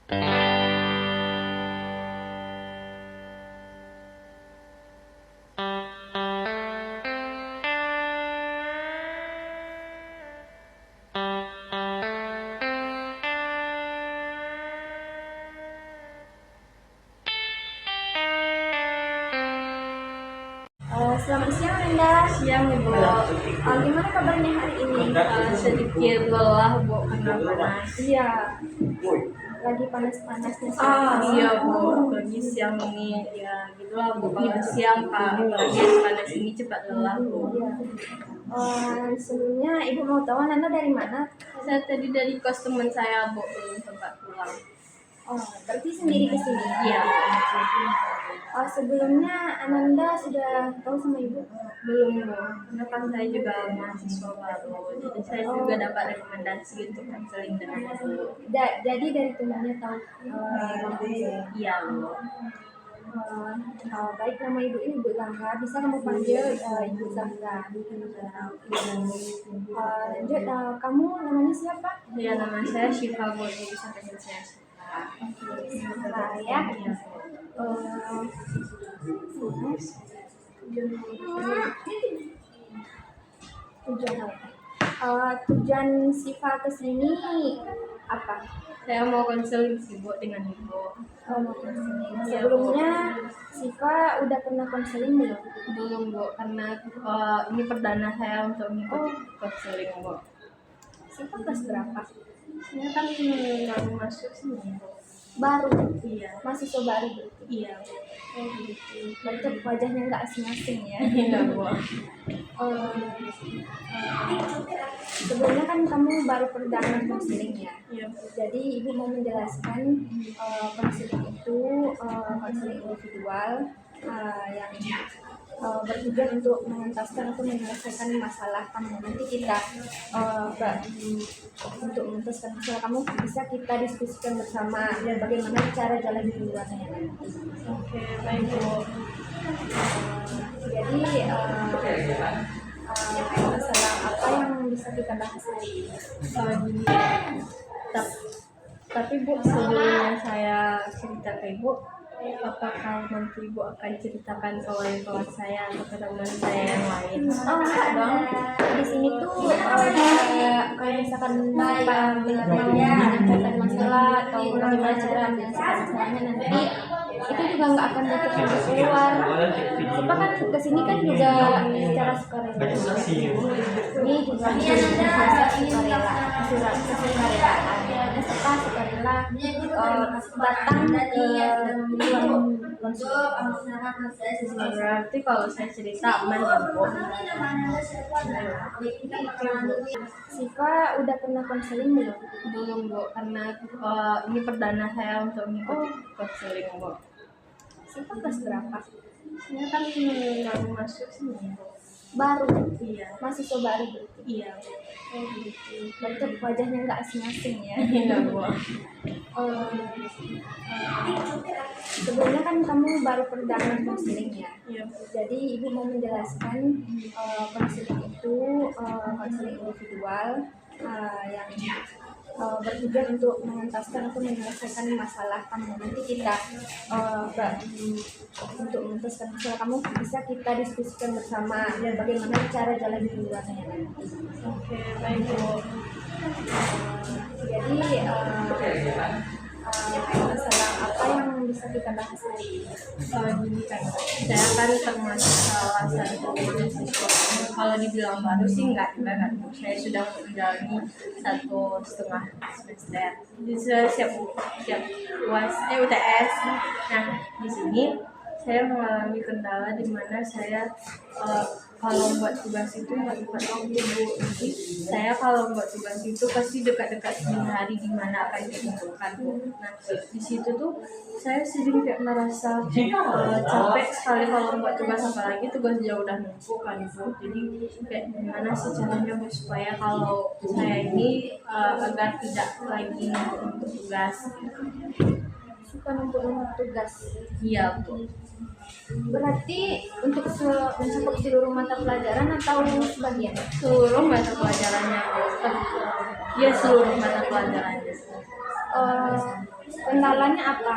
Selamat siang Anda. Siang Ibu. Gimana kabarnya hari ini? Sedikit lelah Bu karena panas. Iya, lagi panas-panasnya Iya Bu, lagi siang ini ya gitulah Bu. Kalau siang Pak, lagi panas ini cepat lelah Bu. Iya. Sebelumnya Ibu mau tahu Anda dari mana? Saya tadi dari kos teman saya Bu, belum sempat pulang. Berarti sendiri ke sini. Iya. Sebelumnya Ananda sudah tahu sama Ibu? Belum Bu, karena kan saya juga mahasiswa baru, jadi saya juga dapat rekomendasi untuk konseling dengan Ibu. Jadi dari temannya tahu. Iya Bu. Baik, nama Ibu ini Ibu Zahra, bisa kamu panggil Ibu Zahra. Lanjut, kamu namanya siapa? Ya, nama saya Syifa Bu, jadi bisa panggil saya Syifa. Ya. Tujuan Syifa ke sini apa? Saya mau konseling sih Bu dengan Ibu. Mau konseling. Sebelumnya Syifa udah pernah konseling belum? Belum Bu, karena ini perdana saya untuk mengikuti konseling Bu. Syifa kelas berapa? Saya kan baru masuk sini Bu. Baru? Iya. Mahasiswa baru berarti? Iya. Gitu. Berarti wajahnya nggak asing-asing ya? Iya Bu. Sebelumnya kan kamu baru perdana konseling ya? Iya. Jadi Ibu mau menjelaskan konseling itu konseling individual yang bertujuan untuk mengentaskan atau menyelesaikan masalah kamu. Nanti kita untuk menentaskan masalah kamu bisa kita diskusikan bersama dan bagaimana cara jalan keluarnya nanti. Oke, baik Bu. Jadi masalah apa yang bisa kita bahas hari ini? Gini. Tapi Bu, sebelumnya saya cerita ke Ibu, apakah nanti Ibu akan ceritakan ke kawan-kawan saya atau ke teman saya yang lain? Enggak dong. Di sini tuh kalau misalkan Bapak menyampaikan masalah atau bagaimana cara menyelesaikan masalahnya nanti itu juga nggak akan nutup pintu keluar. Sebab kan kesini kan juga secara sukarela. Ini juga biasa sukarela. Serta sukarela datang ke Berarti kalau saya cerita aman ya Bu? Syifa udah pernah konseling belum? Belum Bu, karena ini perdana saya untuk mengikuti konseling Bu. Syifa kelas berapa? Saya kan baru masuk sini Bu. Baru? Iya. Mahasiswa baru berarti? Iya. Gitu. Berarti wajahnya nggak asing-asing ya? Iya Bu. Sebelumnya kan kamu baru perdana konseling ya? Iya. Jadi Ibu mau menjelaskan konseling itu konseling individual yang bertujuan untuk mengentaskan atau menyelesaikan masalah kamu. Nanti kita untuk menentaskan masalah kamu bisa kita diskusikan bersama dan bagaimana cara jalan keluarnya nanti. Oke, baik Bu. Jadi masalah apa yang bisa kita bahas hari ini? Gini kan, saya kan termasuk salah satu mahasiswa. Kalau dibilang baru sih enggak juga kan Bu. Saya sudah menjalani 1,5 semester. Jadi saya siap UTS. Nah, di sini saya mengalami kendala di mana saya kalau buat tugas itu nggak tepat waktu Bu. Jadi saya kalau buat tugas itu pasti dekat-dekat dini hari di mana akan dikumpulkan Bu. Nah, di situ tuh saya sering kayak merasa capek sekali kalau buat tugas, apalagi tugasnya udah numpuk kan Bu. Jadi kayak gimana sih caranya Bu supaya kalau saya ini agar tidak lagi untuk tugas. Suka numpuk-numpuk tugas. Iya Bu. Berarti untuk mencakup seluruh mata pelajaran atau sebagian? Seluruh mata pelajarannya Bu. Ya, seluruh mata pelajarannya. Kendalanya apa?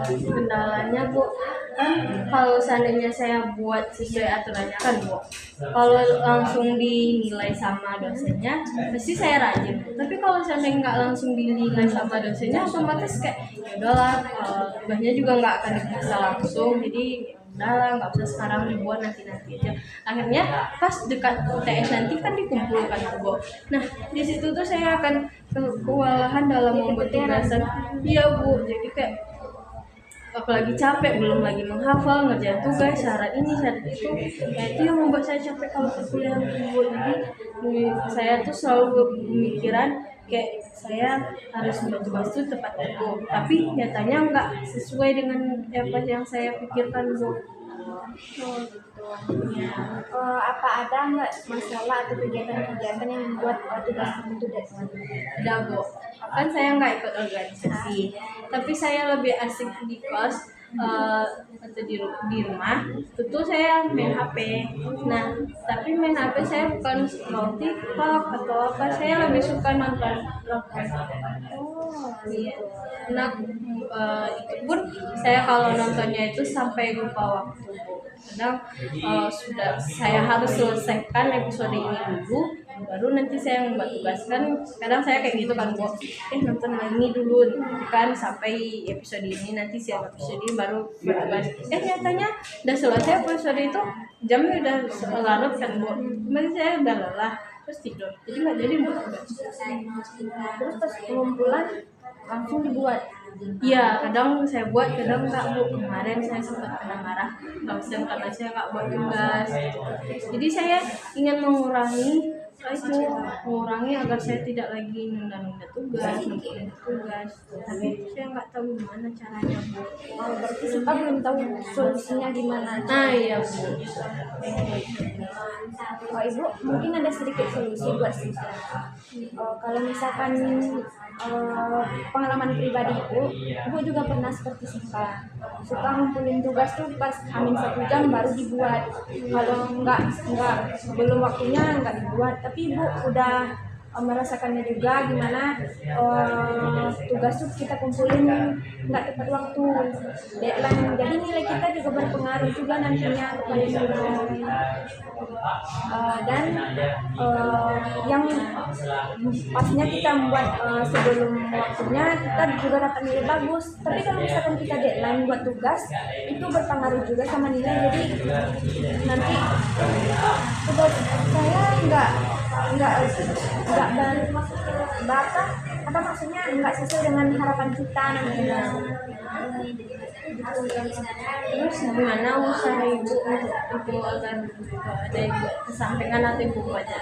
Kendalanya Bu, kan kalau seandainya saya buat sesuai aturannya kan Bu, kalau langsung dinilai sama dosennya pasti saya rajin. Tapi kalau seandainya nggak langsung dinilai sama dosennya, otomatis kayak ya udahlah, tugasnya juga nggak akan diperiksa langsung, jadi ya udahlah nggak usah sekarang dibuat, nanti aja. Akhirnya pas dekat UTS nanti kan dikumpulkan Bu. Nah di situ tuh saya akan kewalahan dalam membuat tugasan. Iya Bu, jadi kayak apalagi capek, belum lagi menghafal, ngerjain tugas, syarat ini syarat itu, ya itu yang membuat saya capek kalau kuliah Bu. Jadi saya tuh selalu pemikiran kayak saya harus membuat tugas itu tepat waktu, tapi nyatanya nggak sesuai dengan apa yang saya pikirkan Bu. Oh gitu. Apa ada nggak masalah atau kegiatan-kegiatan yang membuat tugas kamu itu deadline? Ada Bu, kan saya nggak ikut organisasi, tapi saya lebih asik di kos atau di rumah. Itu saya main HP. Nah, tapi main HP saya bukan scroll TikTok atau apa, saya lebih suka nonton drakor. Oh Iya. gitu. Nah, itu pun saya kalau nontonnya itu sampai lupa waktu Bu. Kadang sudah saya harus selesaikan episode ini dulu, baru nanti saya membuat tugas. Kan kadang saya kayak gitu kan Bu, nonton ini dulu kan sampai episode ini, nanti siap episode ini baru buat tugas. Nyatanya udah selesai episode itu, jamnya udah larut kan Bu, cuman saya udah lelah terus tidur, jadi nggak jadi buat tugas. Terus pas pengumpulan langsung dibuat. Iya, kadang saya buat, kadang nggak Bu. Kemarin saya sempat kena marah dosen karena saya nggak buat tugas. Jadi saya ingin mengurangi agar saya tidak lagi nunda-nunda tugas, Tapi saya nggak tahu gimana caranya Bu. Oh, berarti kita belum tahu solusinya gimana. Nah iya Bu. Oh, Ibu mungkin ada sedikit solusi buat siswa. Kalau misalkan pengalaman pribadi Ibu juga pernah seperti suka ngumpulin tugas tuh pas amin 1 jam baru dibuat. Kalau nggak belum waktunya nggak dibuat. Tapi Ibu udah merasakannya juga gimana tugas tuh kita kumpulin nggak tepat waktu, deadline, jadi nilai kita juga berpengaruh juga nantinya kepada nilai. Dan yang pastinya kita membuat sebelum waktunya kita juga dapat nilai bagus, tapi kalau misalkan kita deadline buat tugas itu berpengaruh juga sama nilai, jadi nanti tugas saya nggak apa maksudnya nggak sesuai dengan harapan kita nantinya. Terus gimana usaha Ibu untuk itu agar ada Ibu kesampingan atau Ibu baca?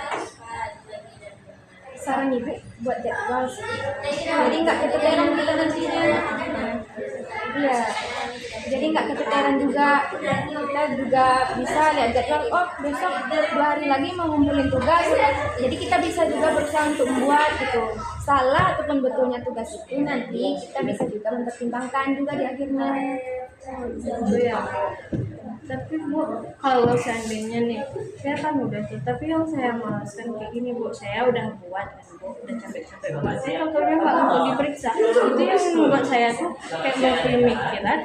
Saran Ibu buat jadwal sih, jadi nggak keteteran kita nantinya. Iya, jadi nggak keteteran juga, kita juga bisa lihat jadwal, oh besok 2 hari lagi mau ngumpulin tugas, jadi kita bisa juga berusaha untuk membuat gitu. Salah ataupun betulnya tugas itu nanti kita bisa juga mempertimbangkan juga di akhirnya. Gitu ya. Tapi Bu, kalau seandainya nih, saya kan udah tuh, tapi yang saya malaskan kayak gini Bu, saya udah buat kan Bu, udah capek-capek banget, saya contohnya nggak langsung diperiksa, itu yang membuat saya tuh kayak mau pemikiran